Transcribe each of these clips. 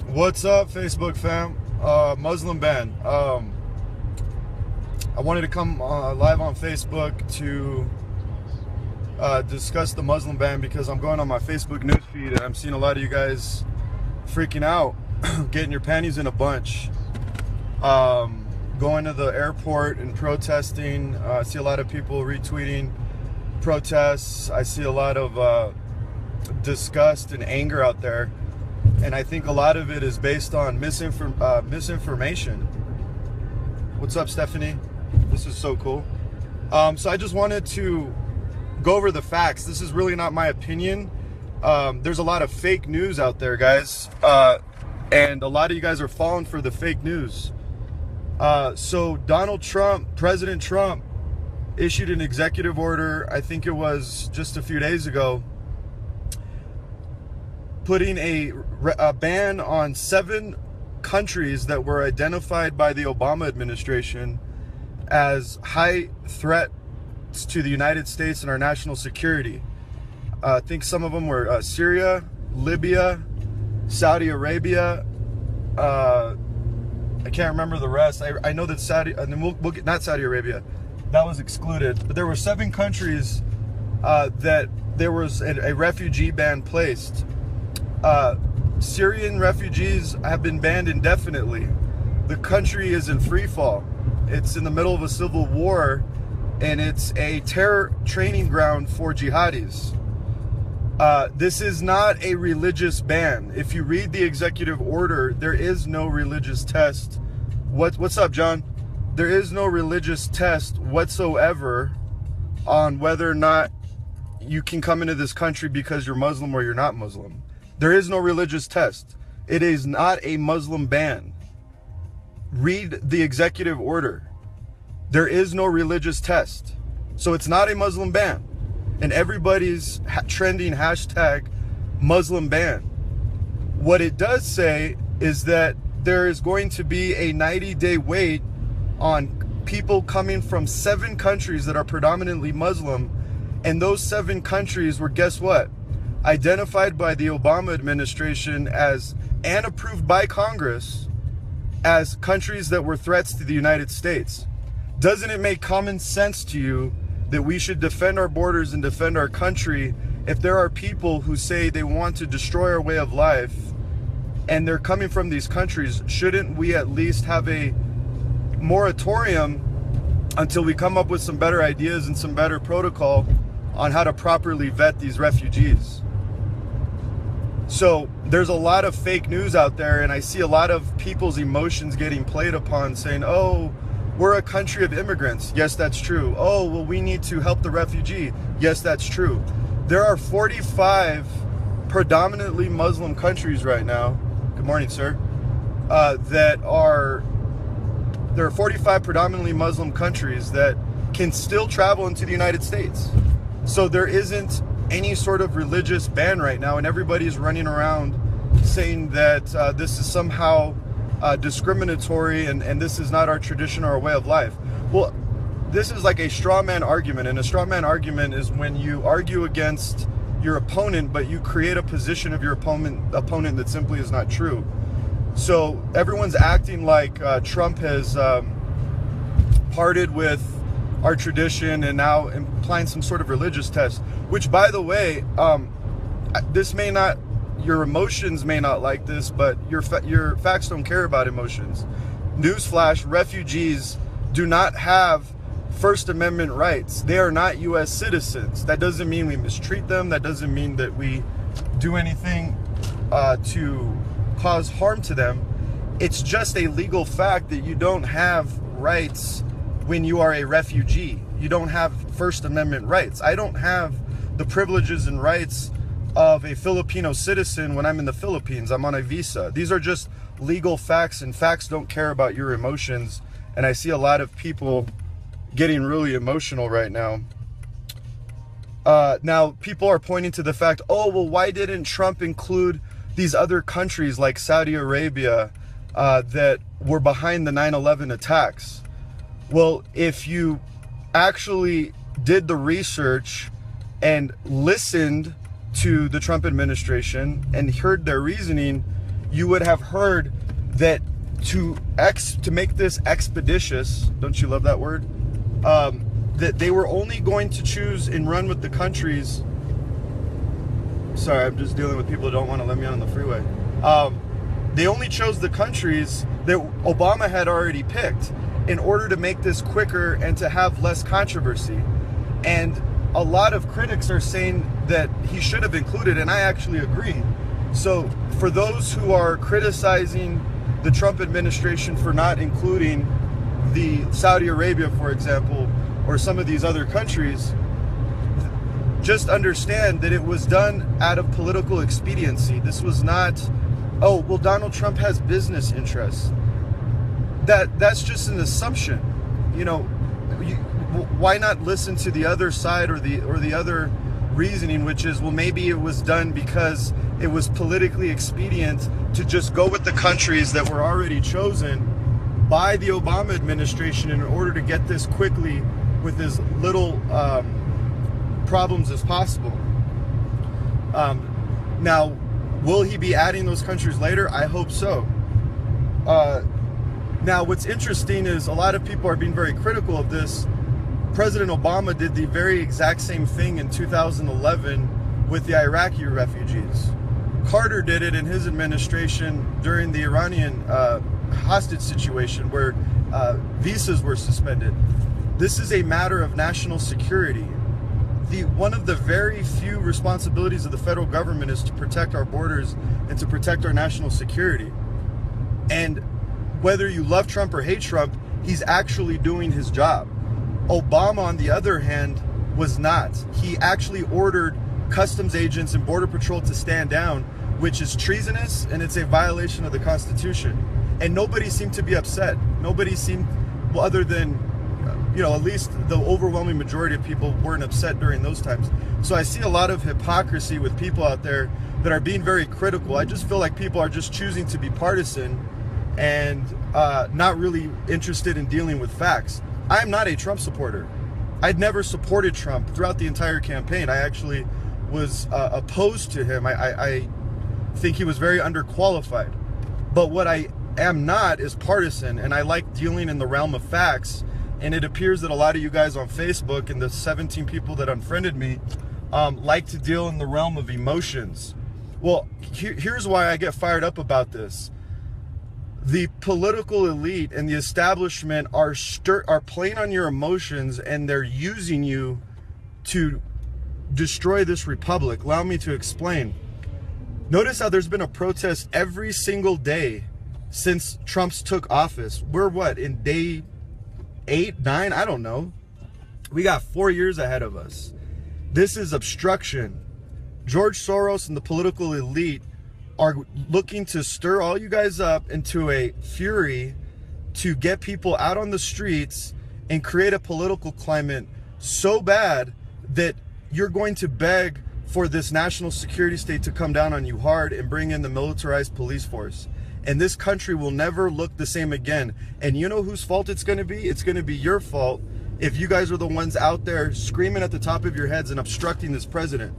What's up, Facebook fam? Muslim ban. I wanted to come live on Facebook to discuss the Muslim ban because I'm going on my Facebook newsfeed and I'm seeing a lot of you guys freaking out, getting your panties in a bunch, going to the airport and protesting. I see a lot of people retweeting protests. I see a lot of disgust and anger out there. And I think a lot of it is based on misinformation. What's up, Stephanie? This is so cool. So I just wanted to go over the facts. This is really not my opinion. There's a lot of fake news out there, guys. And a lot of you guys are falling for the fake news. So Donald Trump, President Trump, issued an executive order, I think it was just a few days ago, putting a ban on 7 countries that were identified by the Obama administration as high threats to the United States and our national security. I think some of them were Syria, Libya, Saudi Arabia. I can't remember the rest. I know that Saudi, and then we'll get, not Saudi Arabia, that was excluded. But there were 7 countries that there was a refugee ban placed. Syrian refugees have been banned indefinitely. The country is in free fall. It's in the middle of a civil war, and it's a terror training ground for jihadis. This is not a religious ban. If you read the executive order, there is no religious test. What's up, John? There is no religious test whatsoever on whether or not you can come into this country because you're Muslim or you're not Muslim. There is no religious test. It is not a Muslim ban. Read the executive order. There is no religious test. So it's not a Muslim ban. And everybody's trending hashtag Muslim ban. What it does say is that there is going to be a 90-day wait on people coming from 7 countries that are predominantly Muslim. And those 7 countries were, guess what? Identified by the Obama administration as, and approved by Congress, as countries that were threats to the United States. Doesn't it make common sense to you that we should defend our borders and defend our country if there are people who say they want to destroy our way of life and they're coming from these countries? Shouldn't we at least have a moratorium until we come up with some better ideas and some better protocol on how to properly vet these refugees? So there's a lot of fake news out there, and I see a lot of people's emotions getting played upon, saying, oh, we're a country of immigrants. Yes, that's true. Oh, well, we need to help the refugee. Yes, that's true. There are 45 predominantly Muslim countries right now. Good morning, sir. There are 45 predominantly Muslim countries that can still travel into the United States. So there isn't any sort of religious ban right now, and everybody's running around saying that this is somehow discriminatory and this is not our tradition or our way of life. Well, this is like a straw man argument, and a straw man argument is when you argue against your opponent, but you create a position of your opponent that simply is not true. So everyone's acting like Trump has parted with our tradition and now implying some sort of religious test, which, by the way, this may not, your emotions may not like this, but your facts don't care about emotions. Newsflash, refugees do not have First Amendment rights. They are not U.S. citizens. That doesn't mean we mistreat them. That doesn't mean that we do anything to cause harm to them. It's just a legal fact that you don't have rights when you are a refugee. You don't have First Amendment rights. I don't have the privileges and rights of a Filipino citizen when I'm in the Philippines. I'm on a visa. These are just legal facts, and facts don't care about your emotions. And I see a lot of people getting really emotional right now. Now, people are pointing to the fact, oh, well, why didn't Trump include these other countries like Saudi Arabia that were behind the 9/11 attacks? Well, if you actually did the research and listened to the Trump administration and heard their reasoning, you would have heard that to make this expeditious, don't you love that word? That they were only going to choose and run with the countries. Sorry, I'm just dealing with people who don't want to let me on the freeway. They only chose the countries that Obama had already picked in order to make this quicker and to have less controversy. And a lot of critics are saying that he should have included, and I actually agree. So for those who are criticizing the Trump administration for not including the Saudi Arabia, for example, or some of these other countries, just understand that it was done out of political expediency. This was not, oh, well, Donald Trump has business interests. That's just an assumption. You know, why not listen to the other side or the other reasoning, which is, well, maybe it was done because it was politically expedient to just go with the countries that were already chosen by the Obama administration in order to get this quickly with as little problems as possible. Now, will he be adding those countries later? I hope so. Now, what's interesting is a lot of people are being very critical of this. President Obama did the very exact same thing in 2011 with the Iraqi refugees. Carter did it in his administration during the Iranian hostage situation where visas were suspended. This is a matter of national security. One of the very few responsibilities of the federal government is to protect our borders and to protect our national security. And whether you love Trump or hate Trump, he's actually doing his job. Obama, on the other hand, was not. He actually ordered customs agents and border patrol to stand down, which is treasonous and it's a violation of the Constitution. And nobody seemed to be upset. Nobody seemed, well, other than, you know, at least the overwhelming majority of people weren't upset during those times. So I see a lot of hypocrisy with people out there that are being very critical. I just feel like people are just choosing to be partisan and not really interested in dealing with facts. I'm not a Trump supporter. I'd never supported Trump throughout the entire campaign. I actually was opposed to him. I think he was very underqualified. But what I am not is partisan, and I like dealing in the realm of facts. And it appears that a lot of you guys on Facebook and the 17 people that unfriended me like to deal in the realm of emotions. Well, here's why I get fired up about this. The political elite and the establishment are playing on your emotions, and they're using you to destroy this republic. Allow me to explain. Notice how there's been a protest every single day since Trump's took office. We're what, in day 8, 9? I don't know. We got 4 years ahead of us. This is obstruction. George Soros and the political elite are looking to stir all you guys up into a fury to get people out on the streets and create a political climate so bad that you're going to beg for this national security state to come down on you hard and bring in the militarized police force. And this country will never look the same again. And you know whose fault it's going to be? It's going to be your fault if you guys are the ones out there screaming at the top of your heads and obstructing this president.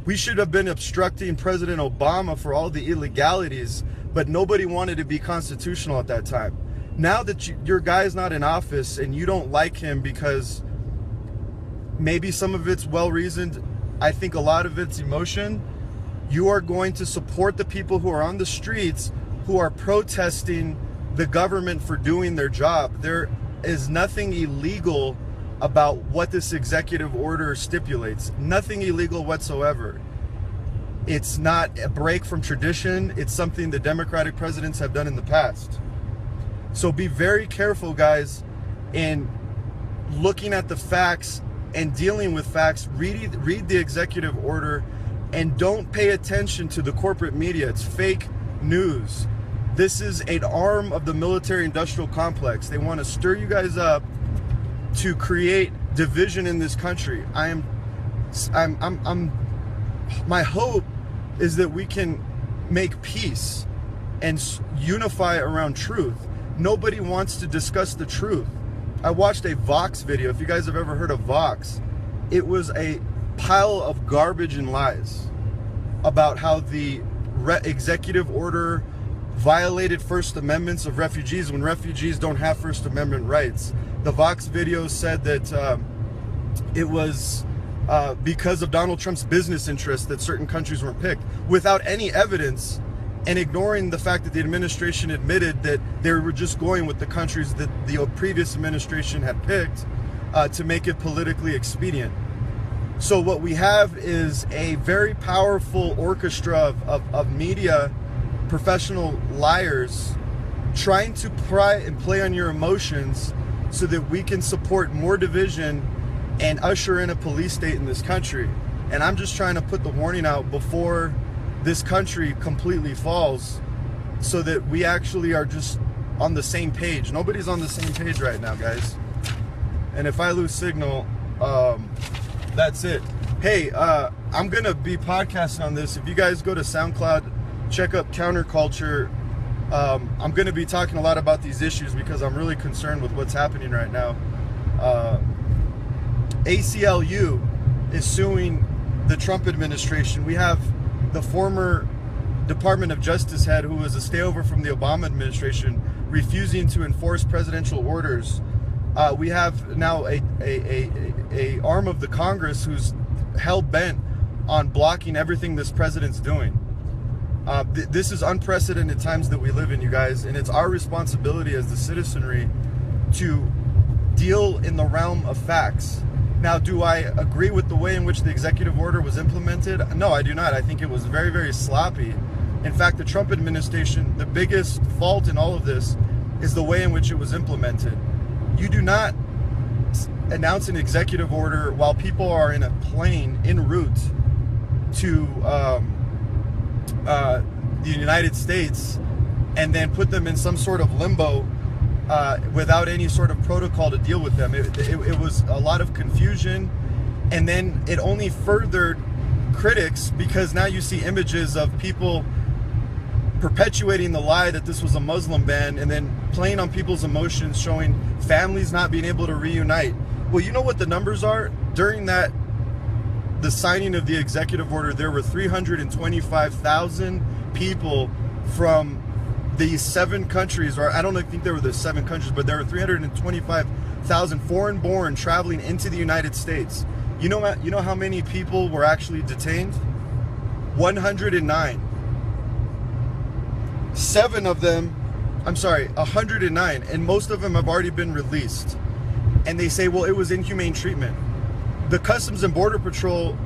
We should have been obstructing President Obama for all the illegalities, but nobody wanted to be constitutional at that time. Now that your guy's not in office and you don't like him because maybe some of it's well-reasoned, I think a lot of it's emotion, you are going to support the people who are on the streets who are protesting the government for doing their job. There is nothing illegal about what this executive order stipulates. Nothing illegal whatsoever. It's not a break from tradition. It's something the Democratic presidents have done in the past. So be very careful, guys, in looking at the facts and dealing with facts. Read the executive order and don't pay attention to the corporate media. It's fake news. This is an arm of the military-industrial complex. They want to stir you guys up to create division in this country. My hope is that we can make peace and unify around truth. Nobody wants to discuss the truth. I watched a Vox video. If you guys have ever heard of Vox, it was a pile of garbage and lies about how the executive order violated First Amendments of refugees when refugees don't have First Amendment rights. The Vox video said that it was because of Donald Trump's business interests that certain countries weren't picked, without any evidence, and ignoring the fact that the administration admitted that they were just going with the countries that the previous administration had picked to make it politically expedient. So what we have is a very powerful orchestra of media professional liars trying to pry and play on your emotions so that we can support more division and usher in a police state in this country. And I'm just trying to put the warning out before this country completely falls, so that we actually are just on the same page. Nobody's on the same page right now, guys. And if I lose signal, that's it. Hey, I'm gonna be podcasting on this. If you guys go to SoundCloud, check up Counterculture. I'm gonna be talking a lot about these issues because I'm really concerned with what's happening right now. ACLU is suing the Trump administration. We have the former Department of Justice head, who was a stayover from the Obama administration, refusing to enforce presidential orders. We have now a arm of the Congress who's hell-bent on blocking everything this president's doing. This is unprecedented times that we live in, you guys, and it's our responsibility as the citizenry to deal in the realm of facts. Now, do I agree with the way in which the executive order was implemented? No, I do not. I think it was very, very sloppy. In fact, the Trump administration, the biggest fault in all of this is the way in which it was implemented. You do not announce an executive order while people are in a plane en route to the United States and then put them in some sort of limbo without any sort of protocol to deal with them. It was a lot of confusion, and then it only furthered critics, because now you see images of people perpetuating the lie that this was a Muslim ban and then playing on people's emotions, showing families not being able to reunite. Well, you know what the numbers are? During the signing of the executive order, there were 325,000 people from these 7 countries, or I don't think there were the 7 countries, but there were 325,000 foreign-born traveling into the United States. You know how many people were actually detained? 109. 109, and most of them have already been released. And they say, well, it was inhumane treatment. The Customs and Border Patrol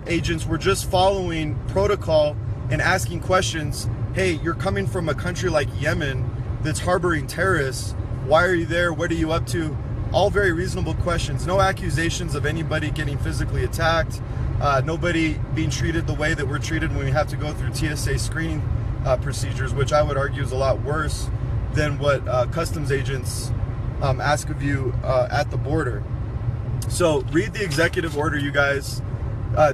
agents were just following protocol and asking questions. Hey, you're coming from a country like Yemen that's harboring terrorists. Why are you there? What are you up to? All very reasonable questions. No accusations of anybody getting physically attacked. Nobody being treated the way that we're treated when we have to go through TSA screening procedures, which I would argue is a lot worse than what customs agents ask of you at the border. So read the executive order, you guys.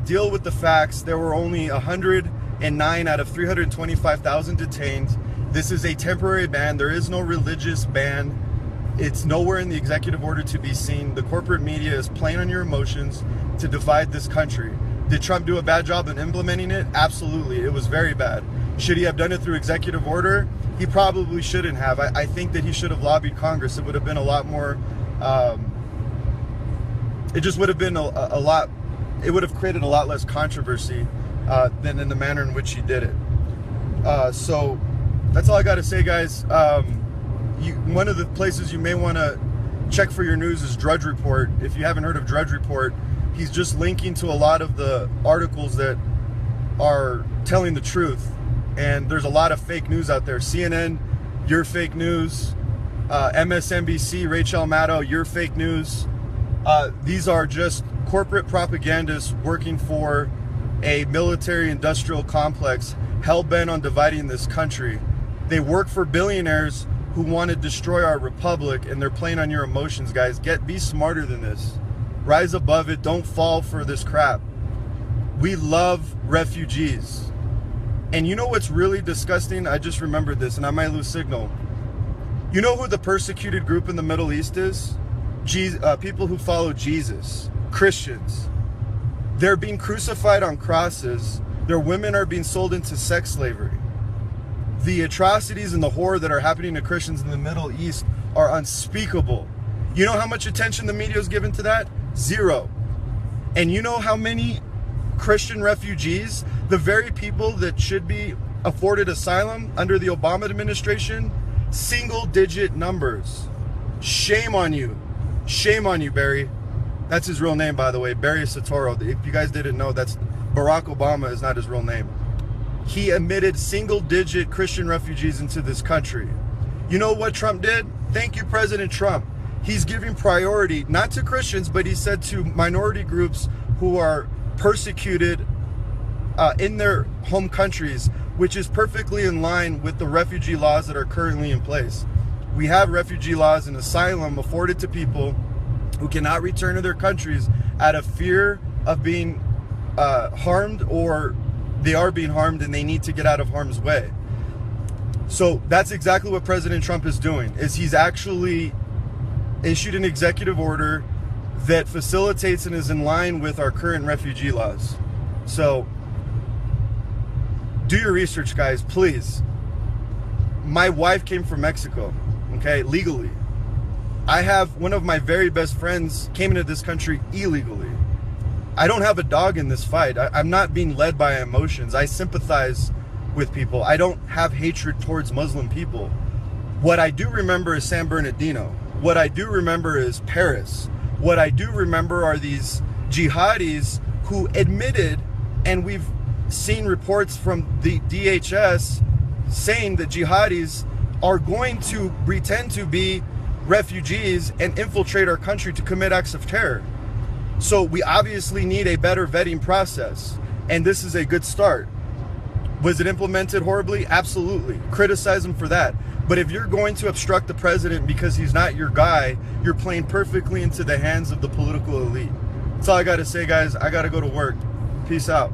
Deal with the facts. There were only 109 out of 325,000 detained. This is a temporary ban. There is no religious ban. It's nowhere in the executive order to be seen. The corporate media is playing on your emotions to divide this country. Did Trump do a bad job in implementing it? Absolutely. It was very bad. Should he have done it through executive order? He probably shouldn't have. I think that he should have lobbied Congress. It would have been a lot more, it just would have been a lot, it would have created a lot less controversy than in the manner in which he did it. So that's all I got to say, guys. One of the places you may want to check for your news is Drudge Report. If you haven't heard of Drudge Report, he's just linking to a lot of the articles that are telling the truth. And there's a lot of fake news out there. CNN, you're fake news. MSNBC, Rachel Maddow, you're fake news. These are just corporate propagandists working for a military-industrial complex hell-bent on dividing this country. They work for billionaires who want to destroy our republic, and they're playing on your emotions, guys. Be smarter than this. Rise above it. Don't fall for this crap. We love refugees. And you know what's really disgusting? I just remembered this, and I might lose signal. You know who the persecuted group in the Middle East is? People who follow Jesus. Christians. They're being crucified on crosses. Their women are being sold into sex slavery. The atrocities and the horror that are happening to Christians in the Middle East are unspeakable. You know how much attention the media is given to that? Zero. And you know how many Christian refugees, the very people that should be afforded asylum under the Obama administration, single-digit numbers. Shame on you. Shame on you, Barry. That's his real name, by the way, Barry Soetoro. If you guys didn't know, that's Barack Obama is not his real name. He admitted single-digit Christian refugees into this country. You know what Trump did? Thank you, President Trump. He's giving priority, not to Christians, but he said to minority groups who are persecuted in their home countries, which is perfectly in line with the refugee laws that are currently in place. We have refugee laws and asylum afforded to people who cannot return to their countries out of fear of being harmed, or they are being harmed and they need to get out of harm's way. So that's exactly what President Trump is doing, is he's actually issued an executive order that facilitates and is in line with our current refugee laws. So do your research, guys, please. My wife came from Mexico, okay, legally. I have one of my very best friends came into this country illegally. I don't have a dog in this fight. I'm not being led by emotions. I sympathize with people. I don't have hatred towards Muslim people. What I do remember is San Bernardino. What I do remember is Paris. What I do remember are these jihadis who admitted, and we've seen reports from the DHS saying that jihadis are going to pretend to be refugees and infiltrate our country to commit acts of terror. So we obviously need a better vetting process, and this is a good start. Was it implemented horribly? Absolutely. Criticize him for that. But if you're going to obstruct the president because he's not your guy, you're playing perfectly into the hands of the political elite. That's all I got to say, guys. I got to go to work. Peace out.